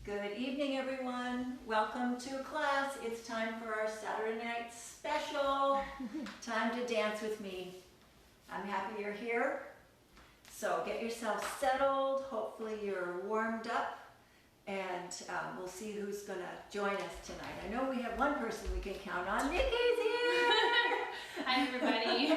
Good evening, everyone. Welcome to class. It's time for our Saturday night special. Time to dance with me. I'm happy you're here. So get yourself settled. Hopefully you're warmed up, and we'll see who's going to join us tonight. I know we have one person we can count on. Nikki's here. Hi, everybody.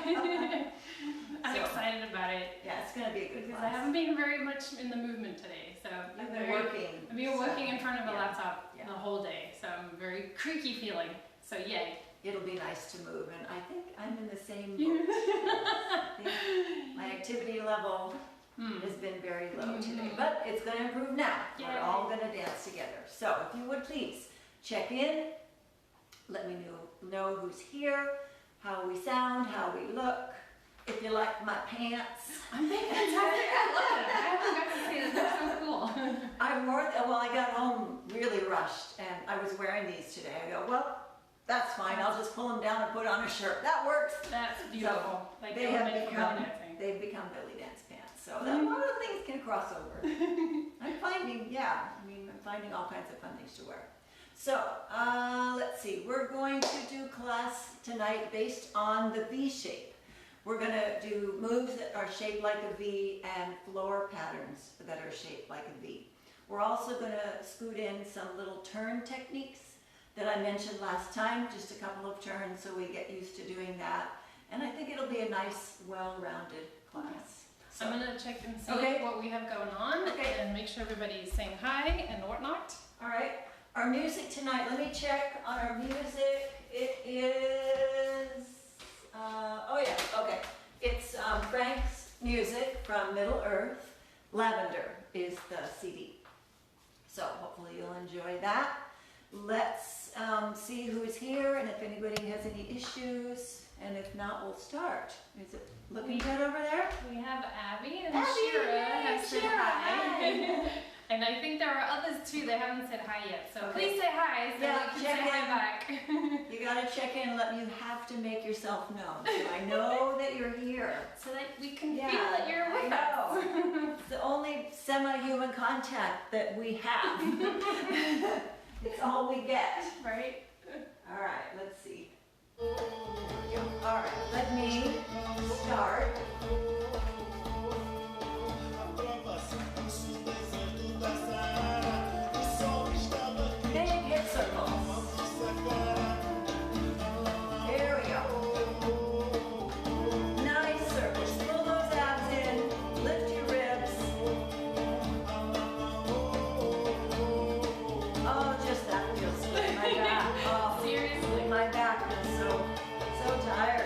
I'm excited about it. Yeah, it's going to be a good because class. I haven't been very much in the movement today, so I've been working. I've been working in front of a Yeah. laptop the whole day, so I'm very creaky feeling. So yay! It'll be nice to move, and I think I'm in the same boat. I think my activity level has been very low today, but it's going to improve now. Yay. We're all going to dance together. So if you would please check in, let me know who's here, how we sound, how we look. If you like my pants. I'm thinking fantastic. I love it. I haven't got to see this. They're so cool. I got home really rushed, and I was wearing these today. I go, well, that's fine. I'll just pull them down and put on a shirt. That works. That's beautiful. So like they've become belly dance pants. So a lot of things can cross over. I'm finding all kinds of fun things to wear. So let's see. We're going to do class tonight based on the V shape. We're going to do moves that are shaped like a V and floor patterns that are shaped like a V. We're also going to scoot in some little turn techniques that I mentioned last time, just a couple of turns so we get used to doing that. And I think it'll be a nice, well-rounded class. So, I'm going to check and see what we have going on and make sure everybody's saying hi and whatnot. All right. Our music tonight, let me check on our music. It is... It's Frank's music from Middle-Earth. Lavender is the CD. So hopefully you'll enjoy that. Let's see who's here and if anybody has any issues. And if not, we'll start. Is it looking good over there? We have Abby and Shira have said hi. And I think there are others too that haven't said hi yet. So please say hi so we can say hi back. You gotta check in. You have to make yourself known. So I know that you're here. So that we can feel that you're with us. It's the only semi-human contact that we have. It's all we get. Right? All right, let's see. All right, let me start. Big hip circles. Here we go. Nice circles. Pull those abs in. Lift your ribs. Oh, just that feels good. My back. Oh, seriously, my back is so tired.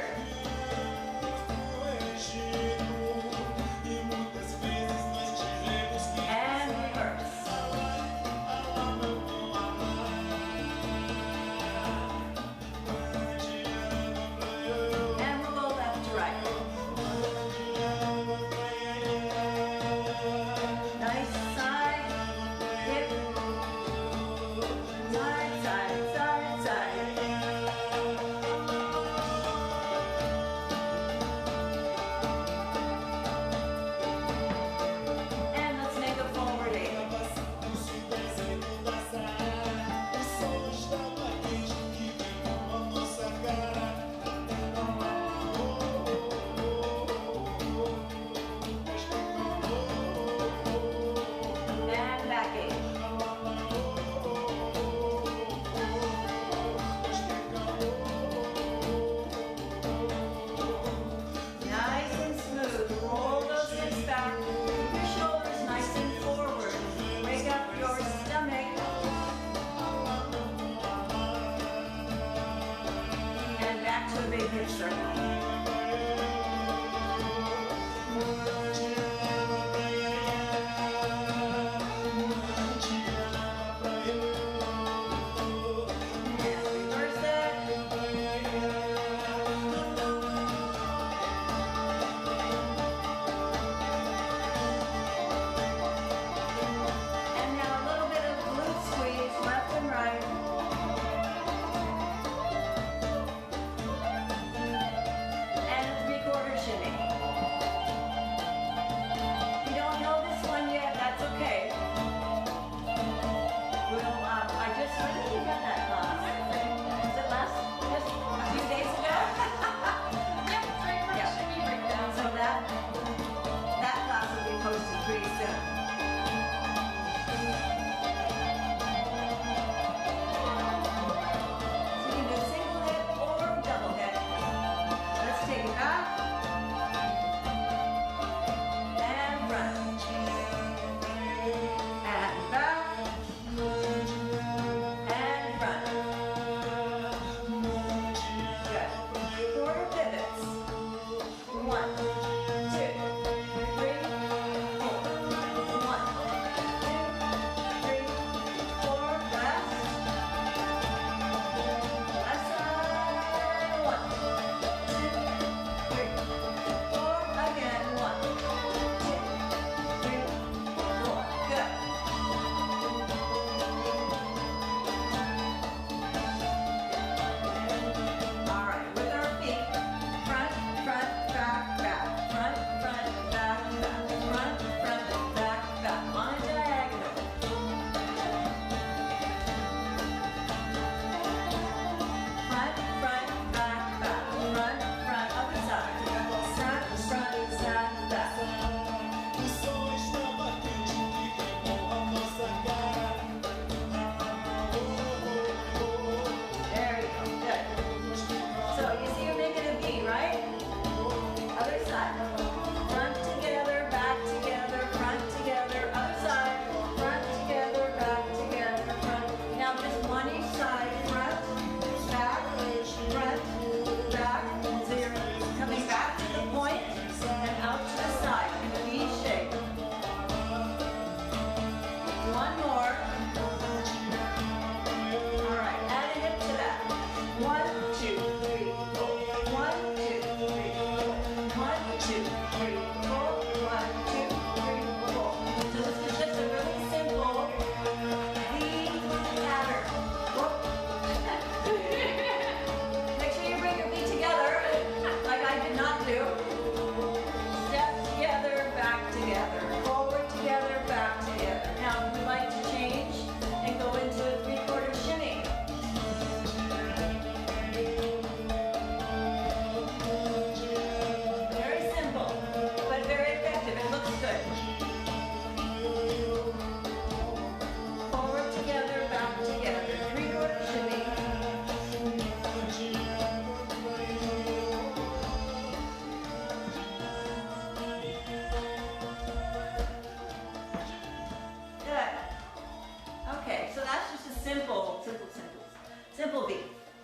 simple V.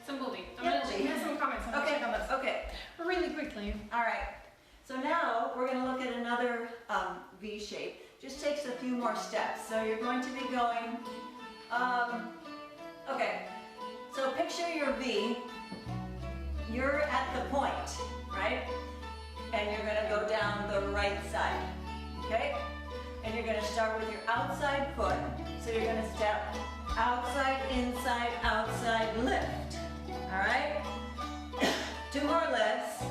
Simple V. I'm going to have some comments. I'm going to check on this. Okay. Really quickly. All right. So now we're going to look at another V shape. Just takes a few more steps. So you're going to be going, okay. So picture your V. You're at the point, right? And you're going to go down the right side, okay? And you're going to start with your outside foot. So you're going to step outside, lift. All right? Two more lifts.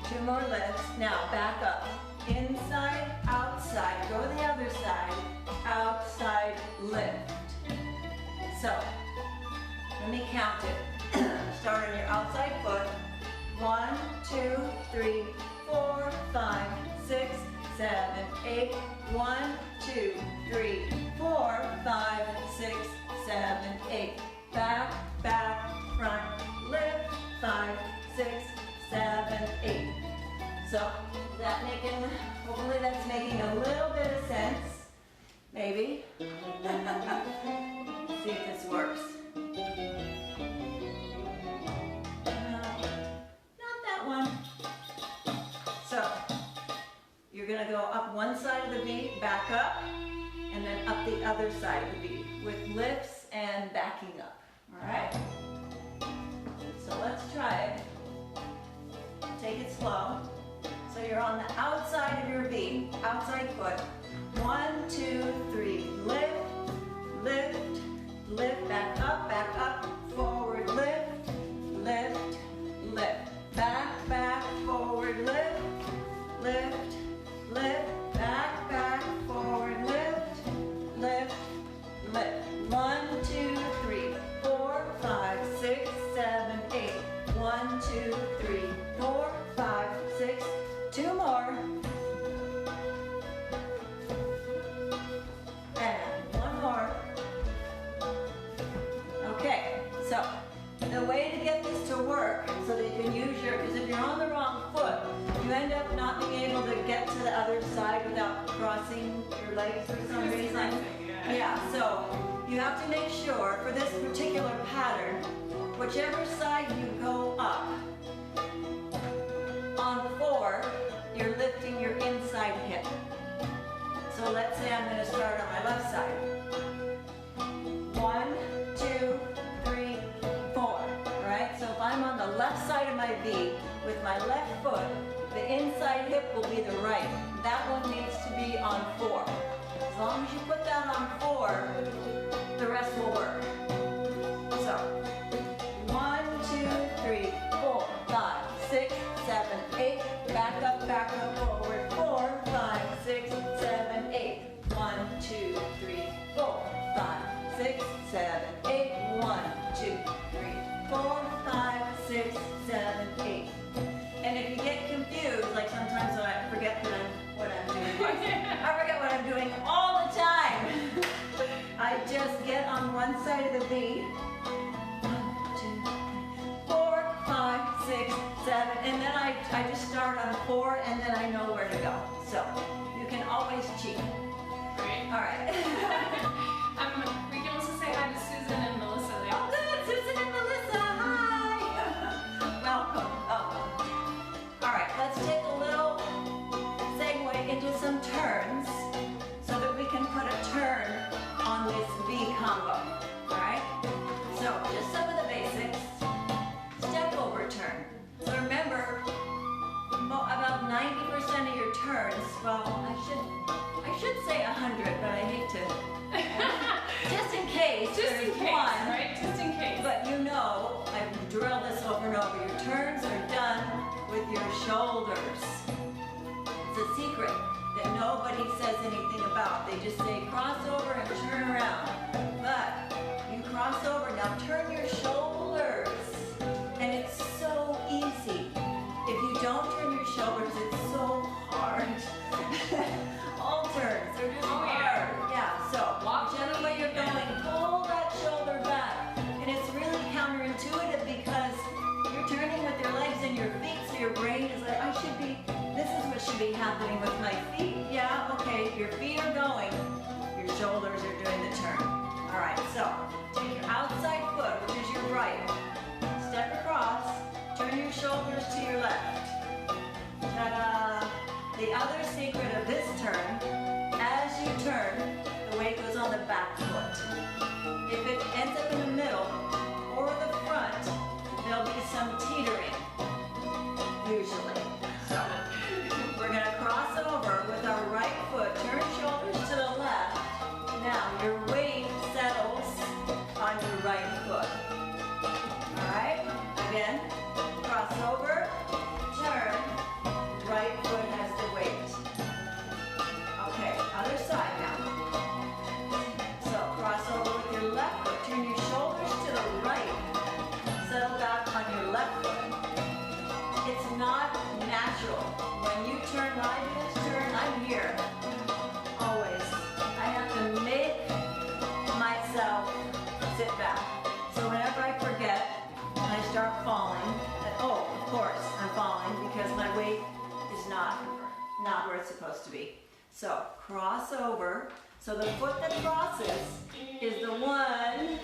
Two more lifts. Now back up. Inside, outside. Go to the other side. Outside, lift. So, let me count it. Start on your outside foot. 1, 2, 3, 4, 5, 6, 7, 8. 1, 2, 3, 4, 5, 6, 7, 8. Back, back, front, lift. 5, 6, 7, 8. So, is that making, hopefully that's making a little bit of sense. Maybe. See if this works. Not that one. So, you're going to go up one side of the V, back up, and then up the other side of the V with lifts and backing up. All right? So let's try it. Take it slow. So you're on the outside of your V, outside foot. 1, 2, 3, lift, lift, lift, back up, forward, lift, lift, lift, back, back, forward, lift, lift, lift, back, back, forward, lift, lift, lift. 1, 2, 3, 4, 5, 6, 7, 8. 1, 2, 3, 4, 5, 6. 2 more. And 1 more. Okay, so the way to get this to work so that you can use your, because if you're on the wrong foot, you end up not being able to get to the other side without crossing your legs for some reason. Yeah, so you have to make sure for this particular pattern, whichever side you go up, on 4, you're lifting your inside hip. So let's say I'm going to start on my left side. 1, 2, 3, 4. All right, so if I'm on the left side of my V with my left foot, the inside hip will be the right. That one needs to be on 4. As long as you put that on 4, the rest will work. So, 1, 2, 3, 4, 5, 6, 7, 8. Back up, forward. 4, 5, 6, 7, 8. 1, 2, 3, 4, 5, 6, 7, 8. 1, 2, 3, 4, 5, 6, 7, 8. And if you get confused, like sometimes when I forget what I'm doing, I forget what I'm doing all the time. I just get on one side of the V. 1, 2, 3, 4, 5, 6, 7, and then I just start on 4, and then I know where to go. So you can always cheat. Right. All right. We can also say hi to Susan and Melissa. Oh, good, Susan and Melissa. Hi. Welcome. All right. Let's take a little segue into some turns so that we can put a turn on this V combo. All right. So just some of the basics. Step over turn. So remember, about 90% of your turns, well, I should say 100, but I hate to, just in case there's one. Right? Just in case. But you know, I've drilled this over and over, your turns are done with your shoulders. It's a secret that nobody says anything about. They just say cross over and turn around. But you cross over, now turn your shoulders. And it's so easy. If you don't turn your shoulders, it's so hard. All turns, they're just hard. Yeah, so whichever way you're going, pull that shoulder back. And it's really counterintuitive because you're turning with your legs and your feet, so your brain is like, this is what should be happening with my feet. Yeah, okay, your feet are going, your shoulders are doing the turn. All right. Ta-da! The other secret of this turn, as you turn, the weight goes on the back foot. If it ends up in the middle or the front, there'll be some teetering, usually. So, we're going to cross over with our right foot, turn shoulders to the left. Now, your weight settles on your right foot. Alright? Again, cross over, turn, right foot has the weight. Okay, other side now. So, cross over with your left foot, turn your shoulders to the right, settle back on your left foot. It's not natural. When you turn right in this turn, I'm here. Always. I have to make myself sit back. So whenever I forget and I start falling, oh, of course, I'm falling because my weight is not where it's supposed to be. So cross over. So the foot that crosses is the one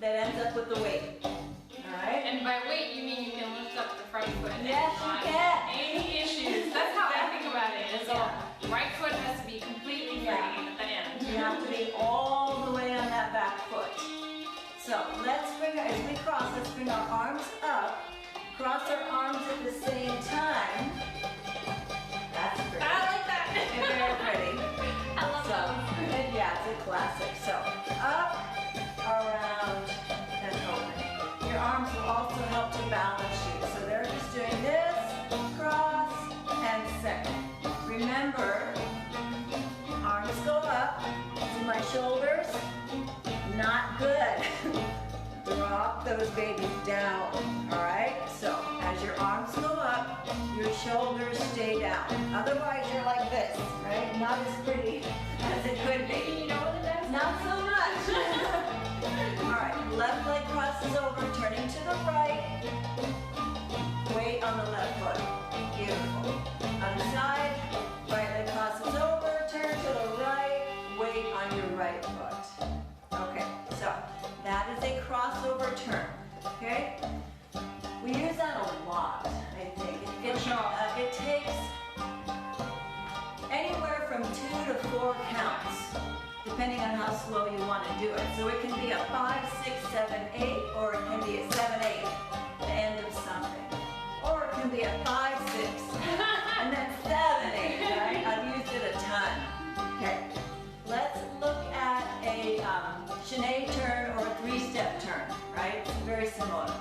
that ends up with the weight. Alright? And by weight, you mean you can lift up the front foot. Yes, you can. Any issues. That's how I think about it. Is right foot has to be completely free at the end. You have to be all the way on that back foot. So let's bring, as we cross, let's bring our arms up. Cross our arms at the same time. That's pretty. I like that. Very pretty. I love that. Yeah, it's a classic. So up, around, and open. Your arms will also help to balance you. So they're just doing this, cross, and second. Remember, arms go up to my shoulders. Not good. Drop those babies down. Alright? So as your arms go up, your shoulders stay down. Otherwise you're like this, right? Not as pretty as it could be. You know what it does? Not so much. Alright, left leg crosses over, turning to the right. Weight on the left foot. Beautiful. Other side, right leg crosses over, turn to the right, weight on your right foot. Okay, so that is a crossover turn. Okay? We use that a lot, I think. It takes anywhere from 2 to 4 counts, depending on how slow you want to do it. So it can be a 5, 6, 7, 8, or it can be a 7, 8, the end of something. Or it can be a 5, 6, and then 7, 8, right? I've used it a ton. Okay, let's look at a chaîné turn or a 3-step turn, right? It's very similar.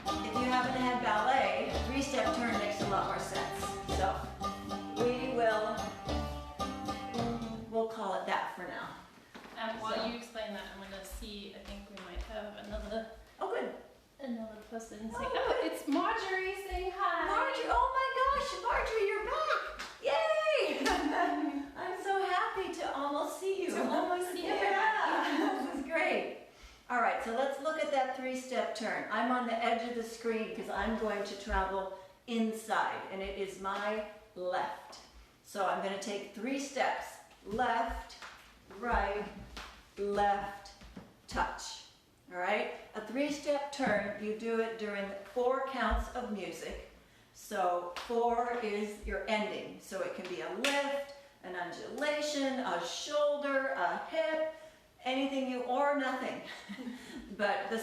If you haven't had ballet, a 3-step turn makes a lot more sense. So we'll call it that for now. While you explain that, I'm going to see, I think we might have another person say, oh, it's Marjorie saying hi. Marjorie, oh my gosh, Marjorie, you're back. Yay! I'm so happy to almost see you. Yeah, this is great. All right, so let's look at that 3-step turn. I'm on the edge of the screen because I'm going to travel inside, and it is my left. So I'm going to take 3 steps. Left, right, left, touch. All right? A 3-step turn, you do it during 4 counts of music. So 4 is your ending. So it can be a lift, an undulation, a shoulder, a hip, anything or nothing. But the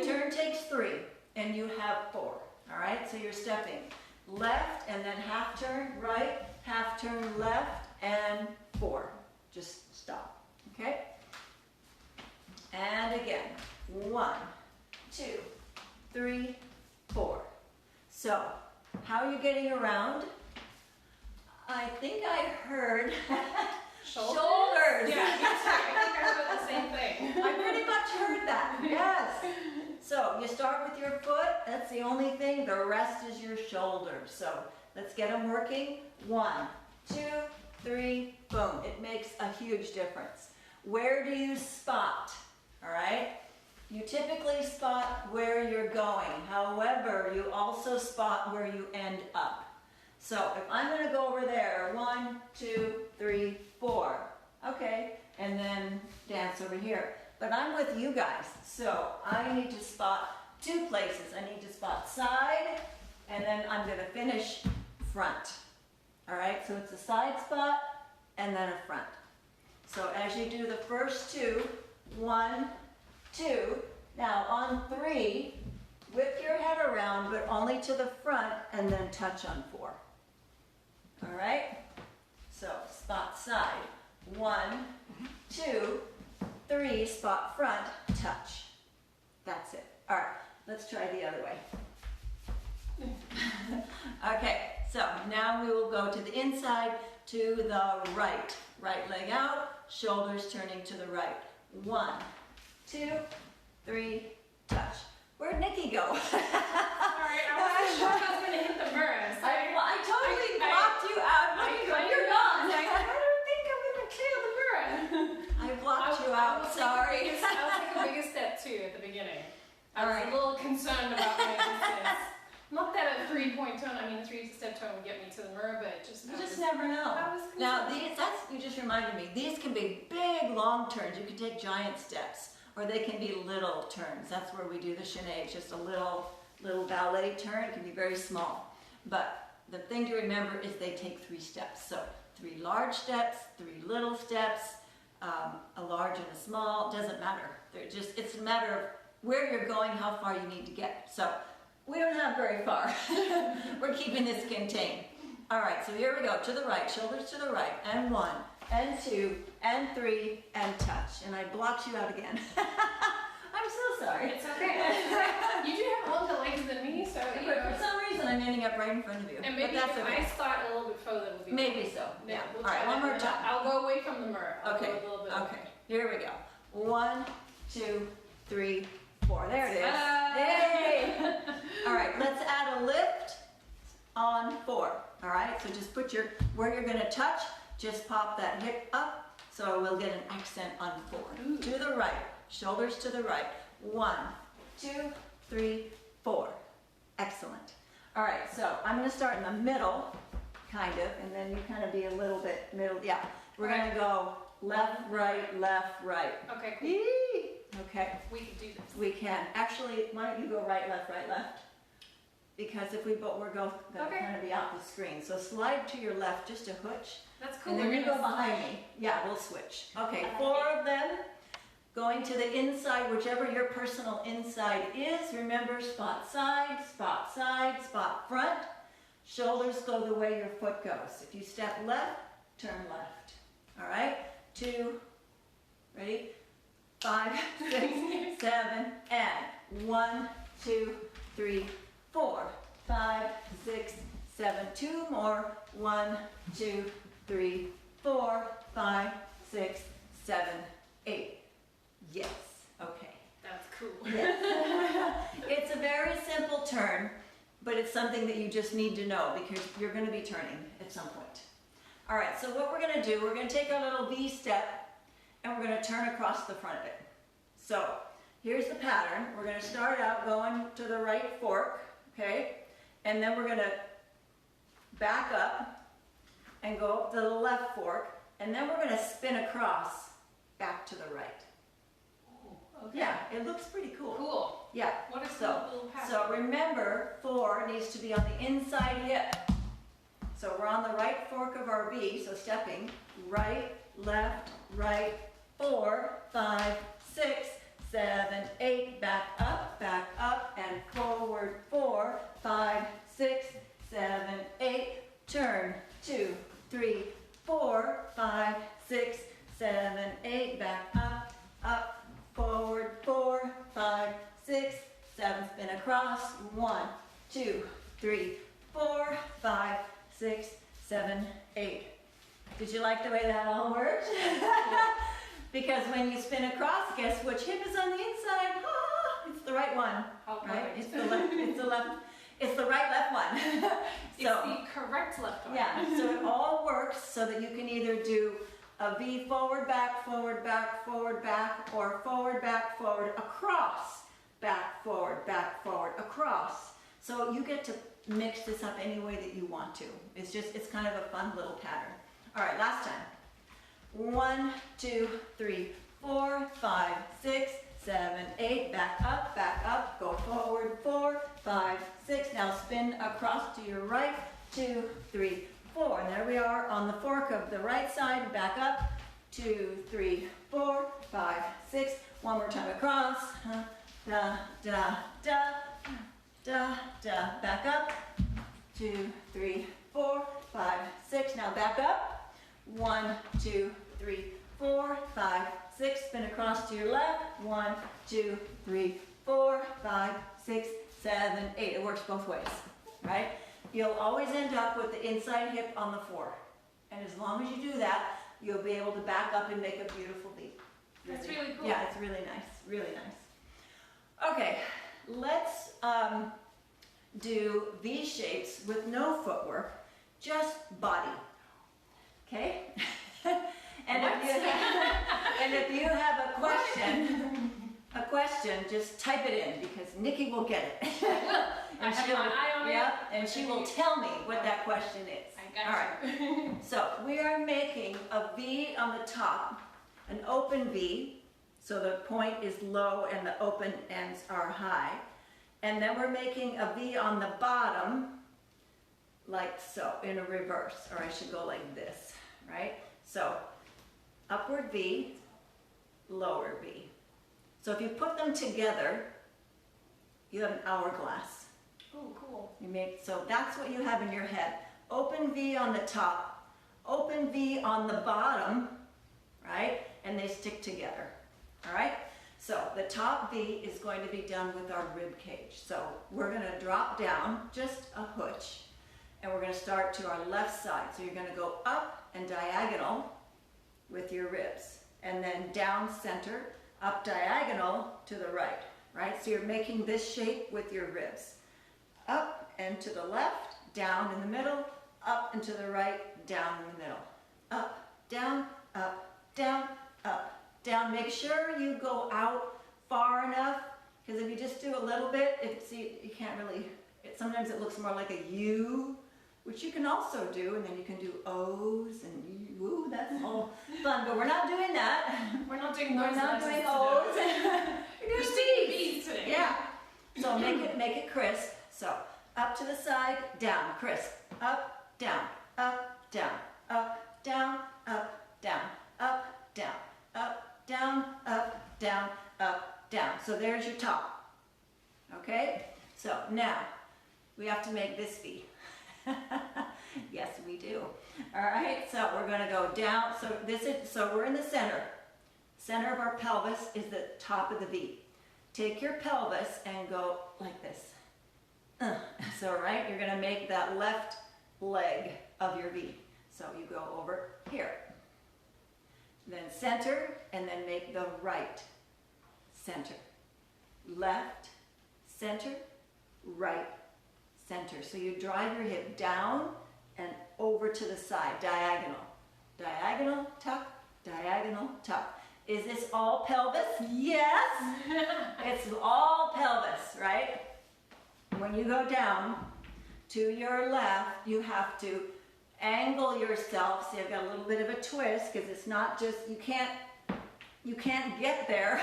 turn takes 3 and you have 4. All right? So you're stepping left and then half turn right, half turn left, and 4. Just stop. Okay? And again. 1, 2, 3, 4. So, how are you getting around? I think I heard shoulders. Yeah, I think I heard the same thing. I pretty much heard that. Yes. So, you start with your foot. That's the only thing. The rest is your shoulders. So, let's get them working. 1, 2, 3, boom. It makes a huge difference. Where do you spot? All right? You typically spot where you're going. However, you also spot where you end up. So if I'm going to go over there, 1, 2, 3, 4. Okay, and then dance over here. But I'm with you guys, so I need to spot 2 places. I need to spot side and then I'm gonna finish front. All right, so it's a side spot and then a front. So as you do the first two, 1, 2, now on 3, whip your head around, but only to the front, and then touch on 4. All right? So spot side, 1, 2, 3, spot front, touch. That's it. All right, let's try the other way. Okay, so now we will go to the inside, to the right. Right leg out, shoulders turning to the right. 1, 2, 3, touch. Where'd Nikki go? Sorry, I wasn't sure if I was going to hit the mirror. So I totally blocked you out. You're gone. I don't think I'm going to clear the mirror. I blocked you out, sorry. I'll take a bigger step too at the beginning. I was Alright. a little concerned about my distance. Not that a 3-point tone, I mean a 3-step tone would get me to the mirror, but just You just never know. I was Now, you just reminded me, these can be big, long turns. You can take giant steps, or they can be little turns. That's where we do the chaînés, just a little ballet turn. It can be very small. But the thing to remember is they take 3 steps. So 3 large steps, 3 little steps, a large and a small, doesn't matter. It's a matter of where you're going, how far you need to get. So we don't have very far. We're keeping this contained. All right, so here we go. To the right, shoulders to the right, and 1, and 2, and 3, and touch. And I blocked you out again. I'm so sorry. It's okay. You do have longer legs than me, so you But know. for some reason, I'm ending up right in front of you. And maybe but that's if okay. I start a little bit further, it'll be Maybe so. Yeah, Yeah. we'll All right, try one that. more time. I'll go away from the mirror. I'll Okay. go a little bit away. Okay. Here we go. 1, 2, 3, 4. There it is. Ta-da! Hey! All right, let's add a lift on 4. All right, so just put where you're going to touch, just pop that hip up, so we'll get an accent on 4. Ooh. To the right, shoulders to the right. 1, 2, 3, 4. Excellent. All right, so I'm going to start in the middle, kind of, and then you kind of be a little bit middle. Yeah, we're going to go left, right, left, right. Okay, cool. Yee! Okay, We can do this. we can. Actually, why don't you go right, left, right, left? Because if we're going to Okay. kind of be off the screen. So slide to your left, just a hooch, That's cool. and then We're you go gonna behind me. Yeah, we'll switch. Okay, I like 4 of them. Going to the inside, whichever your personal inside is. Remember, spot side, spot side, spot front. Shoulders go the way your foot goes. If you step left, turn left. All right? 2, ready? 5, 6, 7, and 1, 2, 3, 4, 5, 6, 7. 2 more. 1, 2, 3, 4, 5, 6, 7, 8. Yes. Okay. That's cool. Yes. It's a very simple turn, but it's something that you just need to know because you're going to be turning at some point. All right, so what we're going to do, we're going to take our little V step and we're going to turn across the front of it. So here's the pattern. We're going to start out going to the right fork, okay? And then we're going to back up and go up to the left fork, and then we're going to spin across back to the right. Okay. Yeah, it looks pretty cool. Cool. Yeah. What is So, the little pattern? So remember, 4 needs to be on the inside hip. So we're on the right fork of our V, so stepping, right, left, right, 4, 5, 6, 7, 8, back up, and forward, 4, 5, 6, 7, 8, turn, 2, 3, 4, 5, 6, 7, 8, back up, forward, 4, 5, 6, 7, spin across, 1, 2, 3, 4, 5, 6, 7, 8. Did you like the way that all worked? Because when you spin across, guess which hip is on the inside? Ah, it's the right one, right? It's the left, it's the right left one. It's the correct left one. Yeah, so it all works so that you can either do a V forward, back, or forward, back, forward, across, back, forward, across. So you get to mix this up any way that you want to. It's kind of a fun little pattern. All right, last time. 1, 2, 3, 4, 5, 6, 7, 8, back up, go forward, 4, 5, 6. Now spin across to your right, 2, 3, 4. And there we are on the fork of the right side, back up, 2, 3, 4, 5, 6. One more time across, da, da, da, da, da, back up, 2, 3, 4, 5, 6. Now back up, 1, 2, 3, 4, 5, 6. Spin across to your left, 1, 2, 3, 4, 5, 6, 7, 8. It works both ways, right? You'll always end up with the inside hip on the floor. And as long as you do that, you'll be able to back up and make a beautiful V. That's really cool. Yeah, it's really nice, really nice. Okay, let's do V shapes with no footwork, just body. Okay? And if you have a question, just type it in because Nikki will get it. I have my eye on it. Yeah, and she will tell me what that question is. I got you. All right. So we are making a V on the top, an open V, so the point is low and the open ends are high. And then we're making a V on the bottom, like so, in a reverse, or I should go like this, right? So upward V, lower V. So if you put them together, you have an hourglass. Oh, cool. So that's what you have in your head. Open V on the top, open V on the bottom, right? And they stick together, all right? So the top V is going to be done with our rib cage. So we're gonna drop down just a hooch, and we're gonna start to our left side. So you're gonna go up and diagonal with your ribs, and then down center, up diagonal to the right, right? So you're making this shape with your ribs. Up and to the left, down in the middle, up and to the right, down in the middle. Up, down, down, up, down. Make sure you go out far enough, because if you just do a little bit, you can't really, sometimes it looks more like a U, which you can also do, and then you can do O's and woo, that's all fun, but we're not doing that. We're not doing We're those not lessons doing today. O's. We're singing B's today. Yeah. So make it crisp. So up to the side, down, crisp. Up, down, up, down, up, down, up, down, up, down, up, down, up, down, up, down. So there's your top. Okay? So now we have to make this V. Yes, we do. All right, so we're going to go down. So we're in the center. Center of our pelvis is the top of the V. Take your pelvis and go like this. So, right, you're going to make that left leg of your V. So you go over here. Then center, and then make the right center. Left, center, right, center. So you drive your hip down and over to the side, diagonal. Diagonal, tuck, diagonal, tuck. Is this all pelvis? Yes! It's all pelvis, right? When you go down to your left, you have to angle yourself. See, I've got a little bit of a twist because it's not just, you can't get there.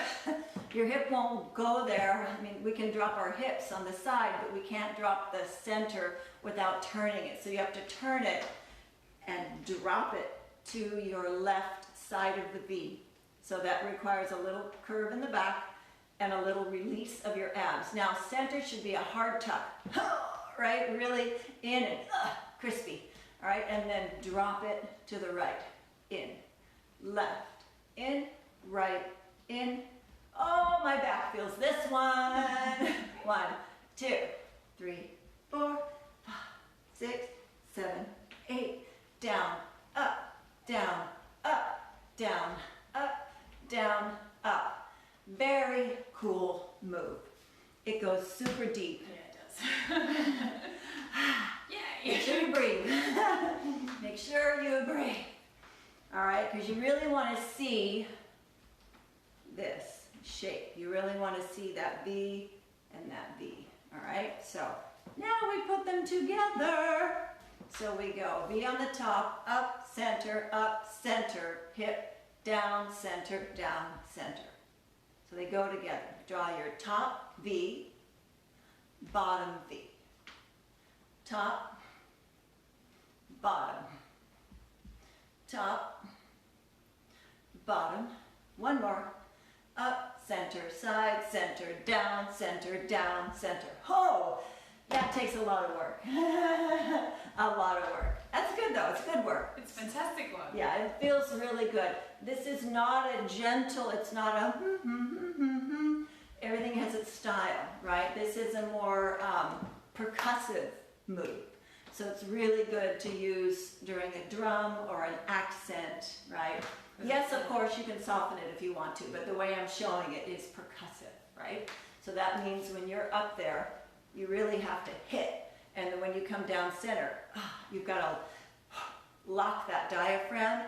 Your hip won't go there. I mean, we can drop our hips on the side, but we can't drop the center without turning it. So you have to turn it and drop it to your left side of the V. So that requires a little curve in the back and a little release of your abs. Now, center should be a hard tuck, right? Really in and crispy, all right? And then drop it to the right, in, left, in, right, in. Oh, my back feels this one. 1, 2, 3, 4, 5, 6, 7, 8. Down, up, down, up, down, up, down, up. Very cool move. It goes super deep. Yeah, it does. Yay! Make sure you breathe. Make sure you breathe. All right, because you really want to see this shape. You really want to see that V and that V. All right, so now we put them together. So we go V on the top, up, center, hip, down, center, down, center. So they go together. Draw your top V, bottom V. Top, bottom, top, bottom. One more. Up, center, side, center, down, center, down, center. Oh, that takes a lot of work. A lot of work. That's good though, it's good work. It's fantastic work. Yeah, it feels really good. This is not a gentle, it's not a everything has its style, right? This is a more percussive move. So it's really good to use during a drum or an accent, right? Yes, of course, you can soften it if you want to, but the way I'm showing it is percussive, right? So that means when you're up there, you really have to hit. And then when you come down center, you've got to lock that diaphragm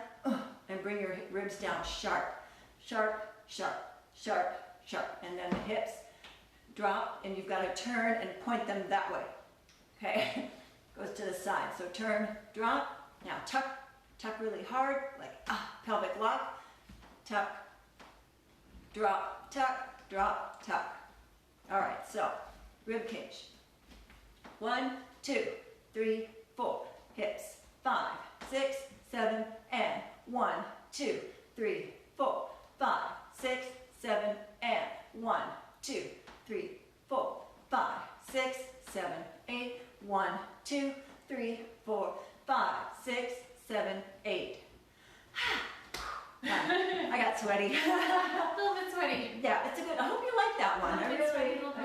and bring your ribs down sharp, sharp, sharp, sharp, sharp. And then the hips drop, and you've got to turn and point them that way, okay? Goes to the side. So turn, drop, now tuck, tuck really hard, like pelvic lock, tuck, drop, tuck. All right, so rib cage. 1, 2, 3, 4. Hips. 5, 6, 7, and 1, 2, 3, 4. 5, 6, 7, and 1, 2, 3, 4. 5, 6, 7, 8. 1, 2, 3, 4, 5, 6, 7, 8. I got sweaty. A little bit sweaty. Yeah, it's a good. I hope you like that one. I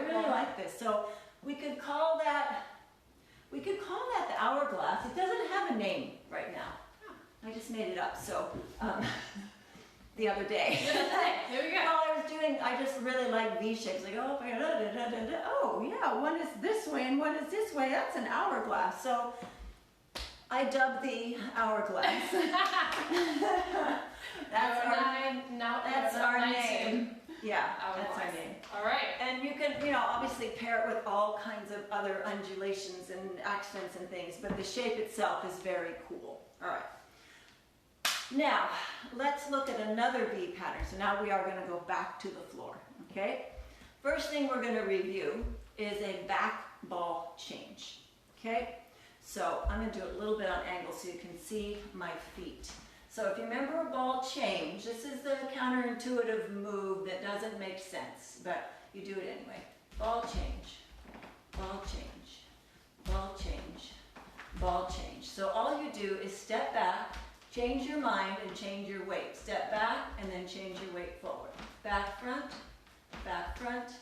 really like this. So we could call that the hourglass. It doesn't have a name right now. I just made it up. So the other day. Here we go. While I just really like V shapes. Like oh yeah, one is this way and one is this way. That's an hourglass. So I dubbed the hourglass. That's our name. Yeah, that's our name. All right. And you can, obviously pair it with all kinds of other undulations and accents and things, but the shape itself is very cool. All right. Now, let's look at another V pattern. So now we are going to go back to the floor, okay? First thing we're going to review is a back ball change, okay? So I'm going to do it a little bit on angle so you can see my feet. So if you remember a ball change, this is the counterintuitive move that doesn't make sense, but you do it anyway. Ball change, ball change, ball change, ball change. So all you do is step back, change your mind, and change your weight. Step back, and then change your weight forward. Back, front, back, front,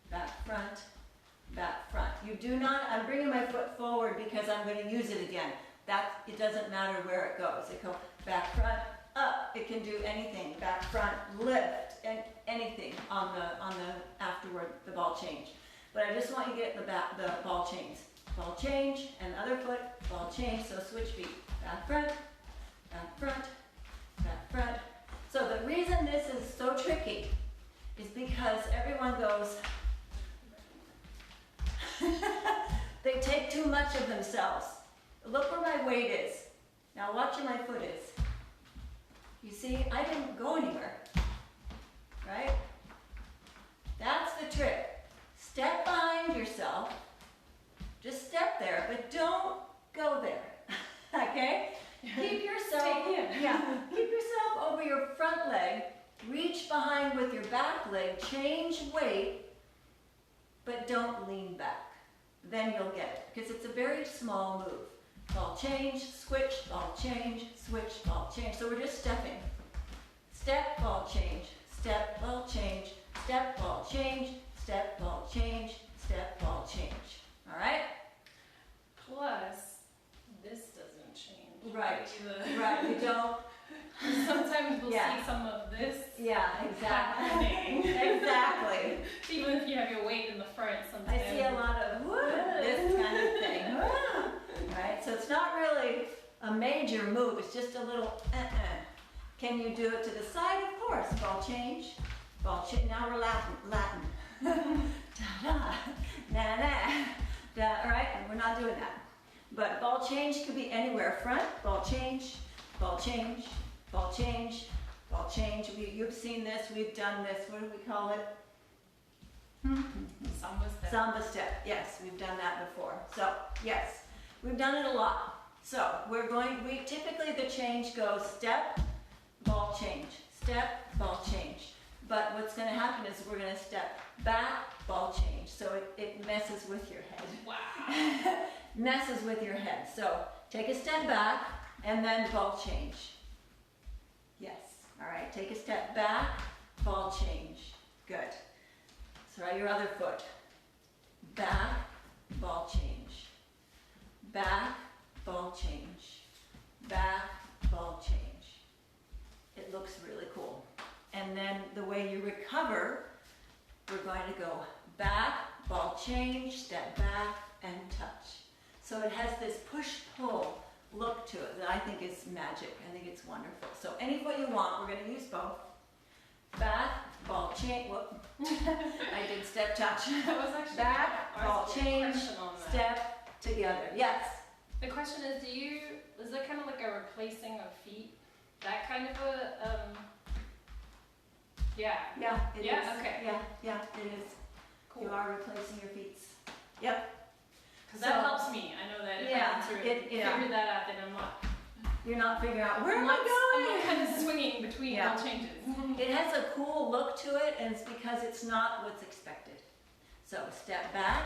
back, front, back, front. You do not, I'm bringing my foot forward because I'm going to use it again. It doesn't matter where it goes. It goes back, front, up. It can do anything. Back, front, lift, and anything on the afterward, the ball change. But I just want you to get the ball change. Ball change, and the other foot, ball change. So switch feet. Back, front, back, front, back, front. So the reason this is so tricky is because everyone goes, they take too much of themselves. Look where my weight is. Now watch where my foot is. You see, I didn't go anywhere, right? That's the trick. Step behind yourself. Just step there, but don't go there, okay? Keep yourself, keep yourself over your front leg. Reach behind with your back leg. Change weight, but don't lean back. Then you'll get it, because it's a very small move. Ball change, switch, ball change, switch, ball change. So we're just stepping. Step, ball change, step, ball change, step, ball change, step, ball change, step, ball change. All right? Plus, this doesn't change. Right, right, you don't. Sometimes we'll see some of this. Yeah, exactly. Happening. Exactly. Even if you have your weight in the front sometimes. I see a lot of this kind of thing. Right? So it's not really a major move, it's just a little Can you do it to the side? Of course. Ball change. Ball change. Now we're Latin. Da-da. Na-na. Da. All right? And we're not doing that. But ball change could be anywhere. Front, ball change, ball change, ball change, ball change. You've seen this, we've done this, what do we call it? Samba step. Samba step, yes, we've done that before. So, yes, we've done it a lot. So, typically the change goes step, ball change, step, ball change. But what's going to happen is we're going to step back, ball change. So it messes with your head. Wow. Messes with your head. So take a step back and then ball change. Yes. All right. Take a step back, ball change. Good. Try your other foot. Back, ball change. Back, ball change. Back, ball change. It looks really cool. And then the way you recover, we're going to go back, ball change, step back, and touch. So it has this push-pull look to it that I think is magic. I think it's wonderful. So any foot you want, we're going to use both. Back, ball change. Whoop. I did step touch. That was actually back, ball change, step together. Yes. The question is, is it kind of like a replacing of feet? That kind of a yeah. Yeah, it is. Yeah, okay. Yeah, it is. Cool. You are replacing your feet. Yep. Because that helps me. I know that if I can sort of figure that out, then I'm not. You're not figuring out where am I going? I'm kind of swinging between ball changes. It has a cool look to it, and it's because it's not what's expected. So step back,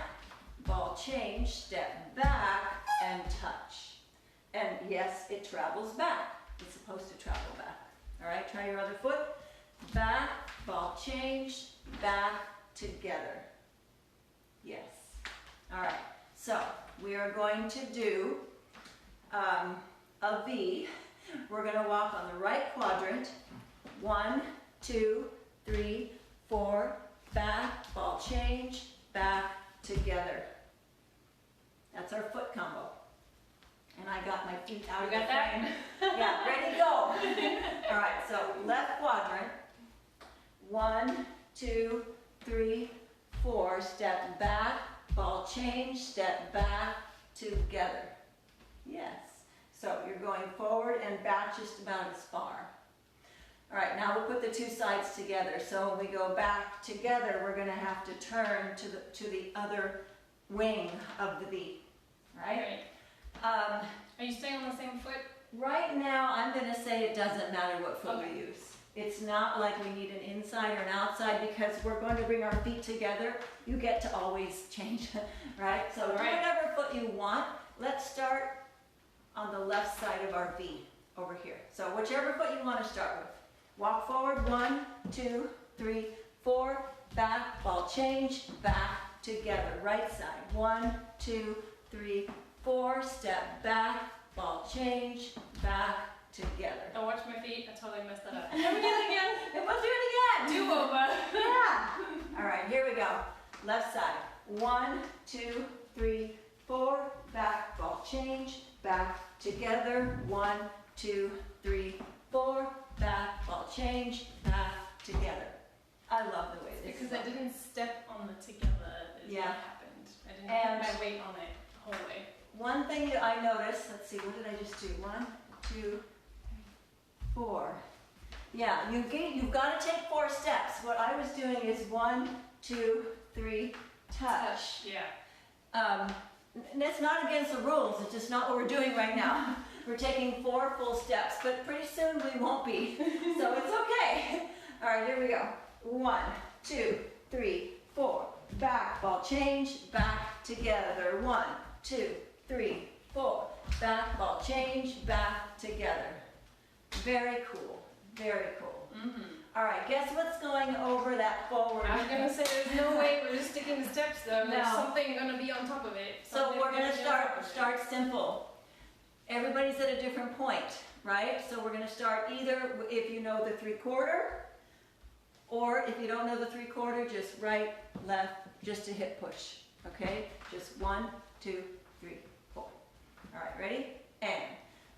ball change, step back, and touch. And yes, it travels back. It's supposed to travel back. All right, try your other foot. Back, ball change, back, together. Yes. All right, so we are going to do a V. We're going to walk on the right quadrant. 1, 2, 3, 4, back, ball change, back, together. That's our foot combo. And I got my feet out of the frame. Yeah, ready, go. All right, so left quadrant. 1, 2, 3, 4. Step back, ball change, step back, together. Yes. So you're going forward and back just about as far. All right, now we'll put the two sides together. So when we go back together, we're going to have to turn to the other wing of the V. Right? Are you staying on the same foot? Right now, I'm going to say it doesn't matter what foot we use. It's not like we need an inside or an outside because we're going to bring our feet together. You get to always change, right? So whatever foot you want, let's start on the left side of our V over here. So whichever foot you want to start with. Walk forward, 1, 2, 3, 4, back, ball change, back, together. Right side, 1, 2, 3, 4, step back, ball change, back, together. Don't watch my feet, I totally messed that up. Can we do it again? We'll do it again. Do over. Yeah. All right, here we go. Left side, 1, 2, 3, 4, back, ball change, back, together. 1, 2, 3, 4, back, ball change, back, together. I love the way this is. Because I didn't step on the together is what happened. I didn't put my weight on it the whole way. One thing that I noticed, let's see, what did I just do? 1, 2, 4. Yeah, you've got to take 4 steps. What I was doing is 1, 2, 3, touch. Yeah. And that's not against the rules, it's just not what we're doing right now. We're taking 4 full steps, but pretty soon we won't be, so it's okay. All right, here we go. 1, 2, 3, 4. Back, ball change, back, together. 1, 2, 3, 4. Back, ball change, back, together. Very cool, very cool. Mm-hmm. All right, guess what's going over that forward? I was going to say there's no way we're just sticking the steps though. No. There's something going to be on top of it. So we're going to start simple. Everybody's at a different point, right? So we're going to start either if you know the 3/4, or if you don't know the 3/4, just right, left, just a hip push, okay? Just 1, 2, 3, 4. All right, ready? And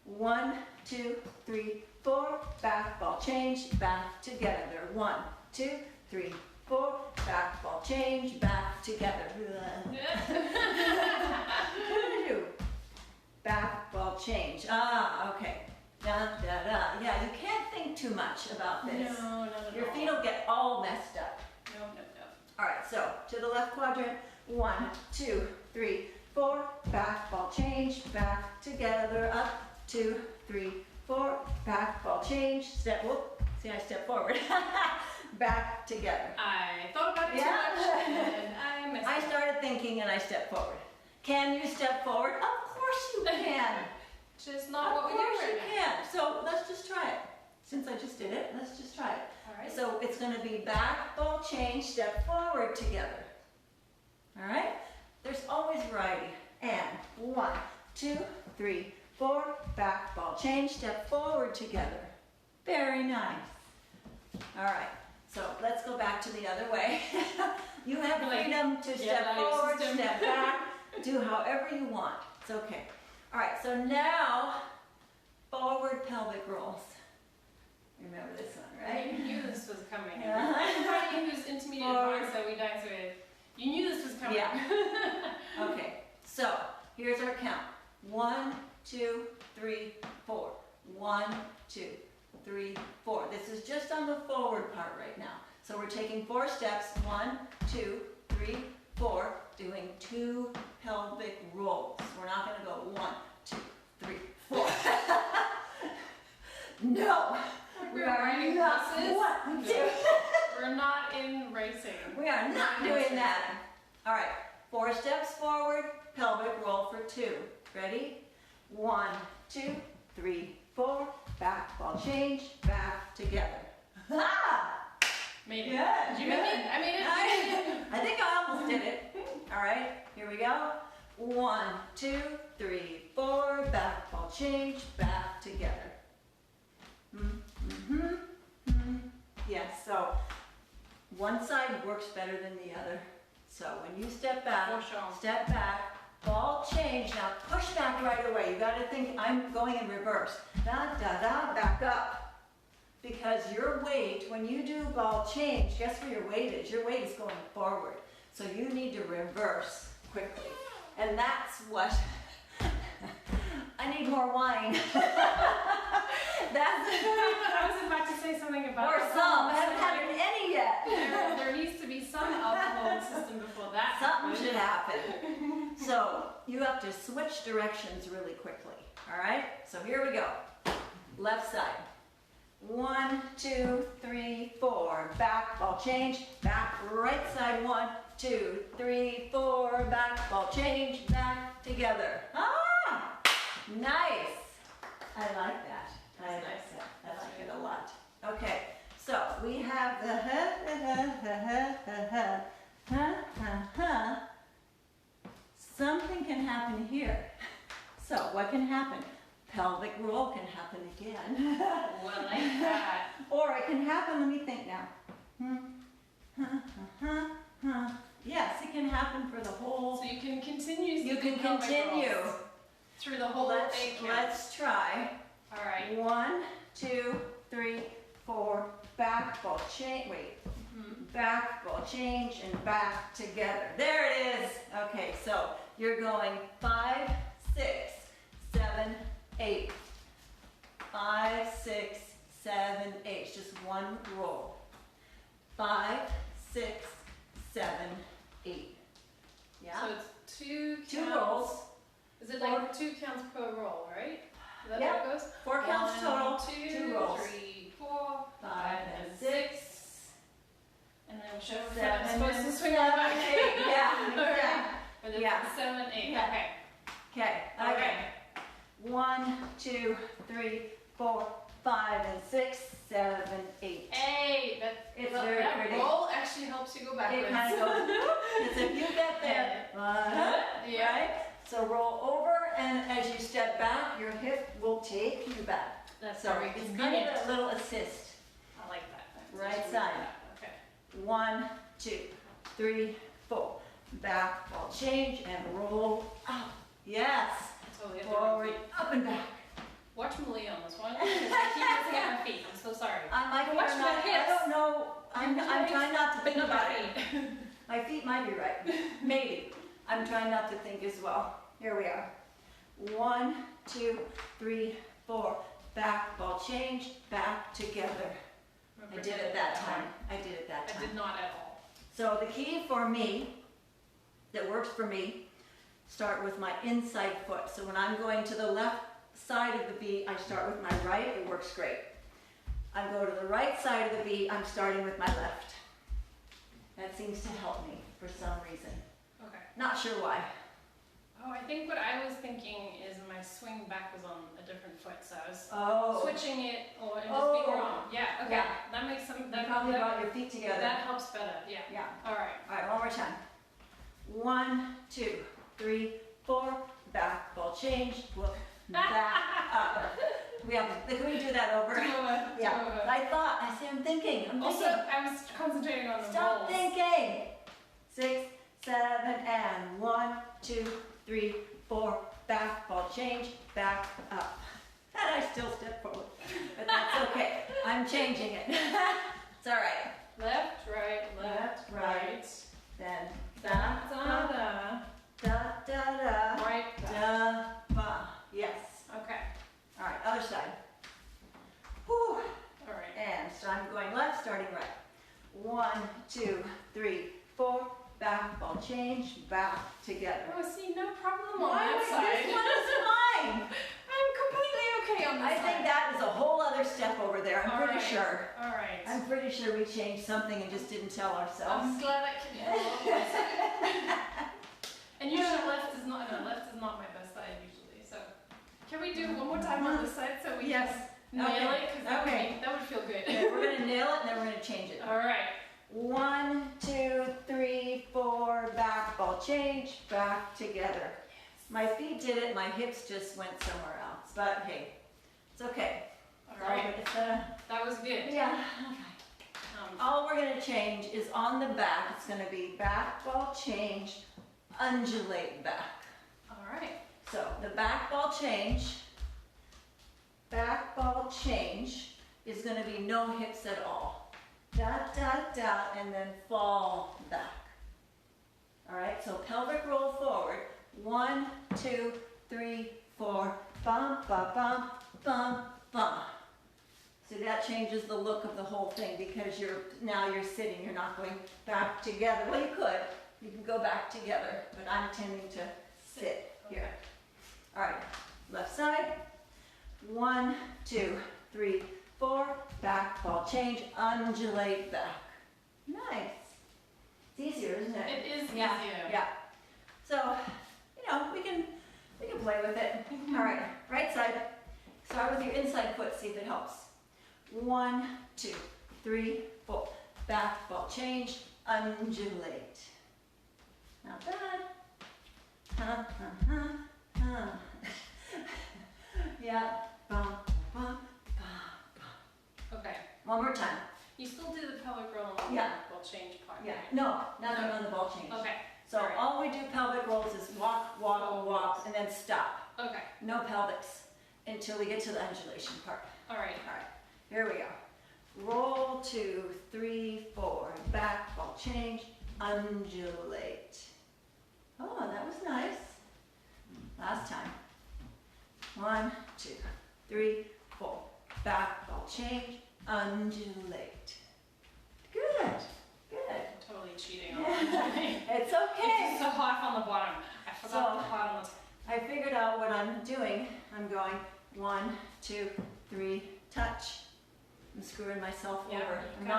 1, 2, 3, 4, back, ball change, back, together. 1, 2, 3, 4, back, ball change, back, together. Back, ball change. Ah, okay. Da, da, da. Yeah, you can't think too much about this. No, not at Your all. feet will get all messed up. No. All right, so to the left quadrant. 1, 2, 3, 4. Back, ball change. Back, together. Up, 2, 3, 4. Back, ball change. Step, whoop. See, I step forward. Back, together. I thought about it too much and I missed I it. started thinking and I stepped forward. Can you step forward? Of course you can. Just not what we do Of course right you now. can. So let's just try it. Since I just did it, let's just try it. Alright. So it's going to be back, ball change, step forward together. All right? There's always variety. And 1, 2, 3, 4. Back, ball change, step forward together. Very nice. All right. So let's go back to the other way. You have freedom to step forward, step back, do however you want. It's okay. All right, so now forward pelvic rolls. Remember this one, right? You knew this was coming. Yeah. Everybody who's intermediate advanced that we dance with, you knew this was coming. Yeah. Okay, so here's our count. 1, 2, 3, 4. 1, 2, 3, 4. This is just on the forward part right now. So we're taking 4 steps. 1, 2, 3, 4. Doing 2 pelvic rolls. We're not going to go 1, 2, 3, 4. No. We're riding horses. 1, 2. We're not in racing. We are not doing that. All right. 4 steps forward. Pelvic roll for 2. Ready? 1, 2, 3, 4. Back, ball change, back, together. Ha! Made it. Good, Did you make it? I made it. I think I almost did it. All right, here we go. 1, 2, 3, 4. Back, ball change, back, together. Yes, so one side works better than the other. So when you step back, For sure. step back, ball change. Now push back right away. You got to think I'm going in reverse. Da, da, da, back up. Because your weight, when you do ball change, guess where your weight is? Your weight is going forward. So you need to reverse quickly. And that's what, I need more wine. I was about to say something about Or some, I haven't had any yet. There needs to be some alcohol in the system before that Something happens. should happen. So you have to switch directions really quickly. All right? So here we go. Left side. 1, 2, 3, 4. Back, ball change. Back, right side. 1, 2, 3, 4. Back, ball change. Back, together. Ah! Nice. I like that. I like that. I like it a lot. Okay. So we have the Something can happen here. So what can happen? Pelvic roll can happen again. Well, I like that. Or it can happen, let me think now. Yes, it can happen for the whole. So you can continue. You can pelvic continue. rolls through the whole Let's, 8 counts. let's try. All right. 1, 2, 3, 4. Back, ball change. Wait. Back, ball change, and back together. There it is. Okay, so you're going 5, 6, 7, 8. 5, 6, 7, 8. It's just one roll. 5, 6, 7, 8. Yeah. So it's 2 counts. 2 rolls. Is it like 2 counts per roll, right? Is that Yep. how it goes? 4 counts total. 2 rolls. 3, 4, 5 and 6. And then we'll show I'm 7 supposed to and swing on back. 8. Yeah. All right. Yeah. But it's Yeah. 7, 8. Yeah. Okay. Okay. All Okay. right. 1, 2, 3, 4, 5, and 6, 7, 8. Hey, that, It's well, very that pretty. roll actually helps you go backwards. It kind of goes. It's if you get there, Yeah. right? So roll over, and as you step back, your hip will take you back. That's So very it's kind convenient. of a little assist. I like that. That's Right actually side. good. Okay. 1, 2, 3, 4. Back, ball change, and roll up. Yes. Totally have Forward, different feet. up and back. Watch Meleah on this one. 'Cause I keep messing up my feet. I'm so sorry. My feet Watch are my not, I hips. don't know. I'm trying not to But think not about my it. feet. My feet might be right. Maybe. I'm trying not to think as well. Here we are. 1, 2, 3, 4. back, ball change, back, together. I did it that time. I did it that time. I did not at all. So the key for me, that works for me, start with my inside foot. So when I'm going to the left side of the V, I start with my right. It works great. I go to the right side of the V, I'm starting with my left. That seems to help me for some reason. Okay. Not sure why. Oh, I think what I was thinking is my swing back was on a different foot, so I was switching it or and just being wrong. Yeah, okay. Yeah. That makes some. You That probably brought your feet together. That helps better. Yeah. Yeah. All right. All right, one more time. 1, 2, 3, 4. Back, ball change, look, back, up. Can we do that over? Yeah. I see, I'm thinking. Also, I was concentrating on the Stop balls. thinking. 6, 7, and 1, 2, 3, 4. Back, ball change, back, up. And I still step forward, but that's okay. I'm changing it. It's all right. Left, right. Then Da da da. da da da. Right. Da ba. Yes. Okay. All right. Other side. Whew. All right. And so I'm going left, starting right. 1, 2, 3, 4. Back, ball change, back, together. Oh, see, no problem on Why that was side. this one is fine. I'm completely okay on this I side. think that is a whole other step over there. I'm pretty sure. All right. I'm pretty sure we changed something and just didn't tell ourselves. I'm glad I can help on my side. And usually left is not my best side usually. So can we do one more time on this side so we Yes. can nail it? Because Okay. that would feel good. Okay, we're gonna nail it and then we're gonna change it. All right. 1, 2, 3, 4, back, ball change, back, together. My feet did it, my hips just went somewhere else. But hey, it's okay. All right. It's, That was good. yeah, okay. All we're gonna change is on the back, it's gonna be back, ball change, undulate back. All right. So the back ball change is gonna be no hips at all. Da, da, da, and then fall back. All right, so pelvic roll forward. 1, 2, 3, 4, bum, ba, bum, bum, bum. So that changes the look of the whole thing because now you're sitting, you're not going back together. Well, you can go back together, but I'm tending to sit here. All right, left side. 1, 2, 3, 4, back, ball change, undulate back. Nice. It's easier, isn't it? It is Yeah, easier. yeah. So, we can play with it. All right, right side. Start with your inside foot, see if it helps. 1, 2, 3, 4. Back, ball change, undulate. Not bad. Yeah. Bum, bum. Okay. One more time. You still do the pelvic roll on the Yeah. ball change part. Yeah. right? No, nothing on the ball change. Okay. So Alright. all we do pelvic rolls is walk, walk, walk, and then stop. Okay. No pelvics until we get to the undulation part. All right. All right. Here we go. Roll 2, 3, 4. Back, ball change, undulate. Oh, that was nice. Last time. 1, 2, 3, 4. Back, ball change, undulate. Good, good. I'm totally cheating on that. It's okay. It's just a half on the bottom. I forgot the part on the top. I figured out what I'm doing. I'm going 1, 2, 3, touch. I'm screwing myself Yeah, over. you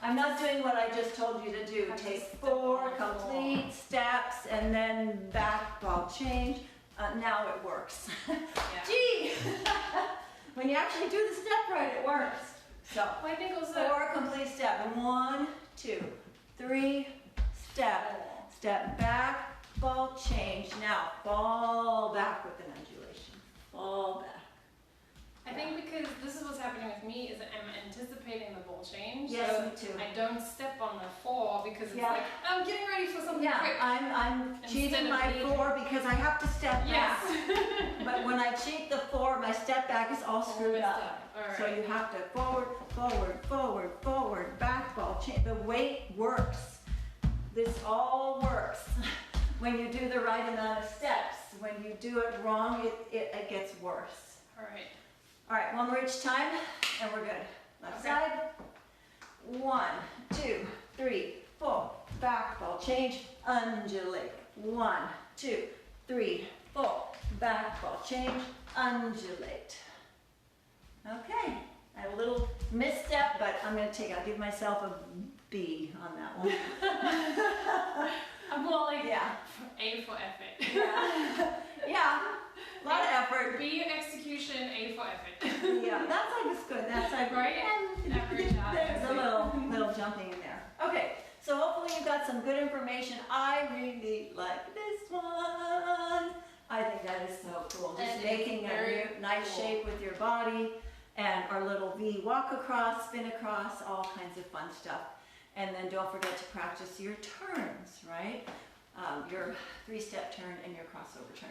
I'm not doing what I just told you to do. Have to Take step 4 on the floor. complete steps and then back ball change. Now it works. Yeah. Gee! When you actually do the step right, it works. So, Well, I think also 4 complete steps. 1, 2, 3, step. Step back, ball change. Now, fall back with an undulation. Fall back. I think because this is what's happening with me is that I'm anticipating the ball change. Yes, so me too. I don't step on the 4 because it's Yeah. like I'm getting ready for something Yeah, quick. I'm Instead cheating of my being- 4 because I have to step Yes. back. But when I cheat the 4, my step back is all screwed messed up. up. All right. So you have to forward, forward, forward, forward, back ball change. The weight works. This all works when you do the right amount of steps. When you do it wrong, it gets worse. All right. All right, one more each time, and we're good. Left side. 1, 2, 3, 4. Back ball change, undulate. 1, 2, 3, 4. Back ball change, undulate. Okay, I had a little misstep, but I'll give myself a B on that one. I'm more like Yeah. A for effort. Yeah. Yeah. A lot of effort. B execution, A for effort. Yeah, that side is good. That side, Right? Average out. there's a little jumping in there. Okay, so hopefully you got some good information. I really like this one. I think that is so cool. Just making a nice shape with your body, and our little V walk across, spin across, all kinds of fun stuff. And then don't forget to practice your turns, right? Your 3-step turn and your crossover turn.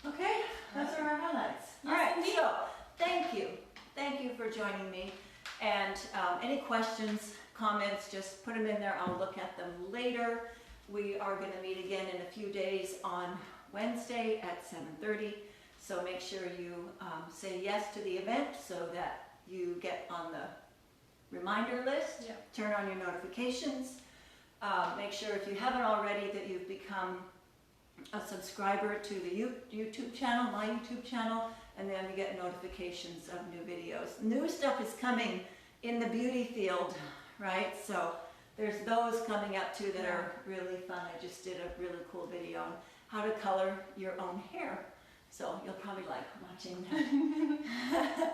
Okay, those are our highlights. Yes, All right, indeed. so thank you. Thank you for joining me. And any questions, comments, just put them in there. I'll look at them later. We are going to meet again in a few days on Wednesday at 7:30. So make sure you say yes to the event so that you get on the reminder list. Yeah. Turn on your notifications. Make sure if you haven't already that you've become a subscriber to the YouTube channel, my YouTube channel, and then you get notifications of new videos. New stuff is coming in the beauty field, right? So there's those coming up too that are really fun. I just did a really cool video on how to color your own hair. So you'll probably like watching that.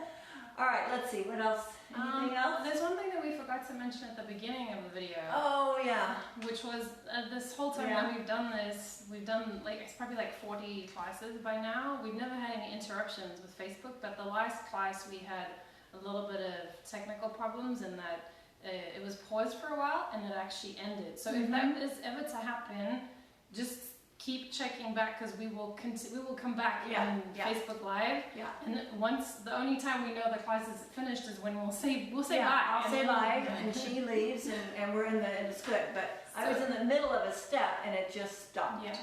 All right, let's see, what else? Anything else? There's one thing that we forgot to mention at the beginning of the video. Oh, yeah. Which was this whole time that we've done this, we've done like, it's probably like 40 classes by now. We've never had any interruptions with Facebook, but the last class we had a little bit of technical problems in that it was paused for a while and it actually ended. So if that is ever to happen, just keep checking back because we will come back on Facebook Live. Yeah. And once, the only time we know the class is finished is when we'll say bye. I'll say bye, and she leaves, and we're in it's good. But I was in the middle of a step, and it just stopped. Yeah.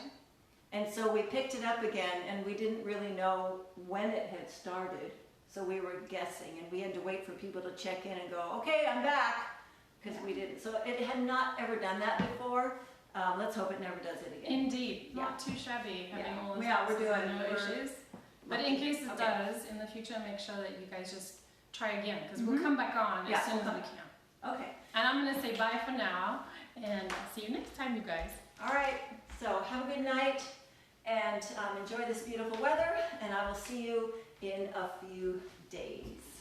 And so we picked it up again, and we didn't really know when it had started. So we were guessing, and we had to wait for people to check in and go, okay, I'm back, because we didn't. So it had not ever done that before. Let's hope it never does it again. Indeed, not too shabby having all this. We're doing no issues. But in case it does, in the future, make sure that you guys just try again because we'll come back on as soon as we can. Okay. And I'm going to say bye for now, and I'll see you next time, you guys. All right. So have a good night, and enjoy this beautiful weather, and I will see you in a few days.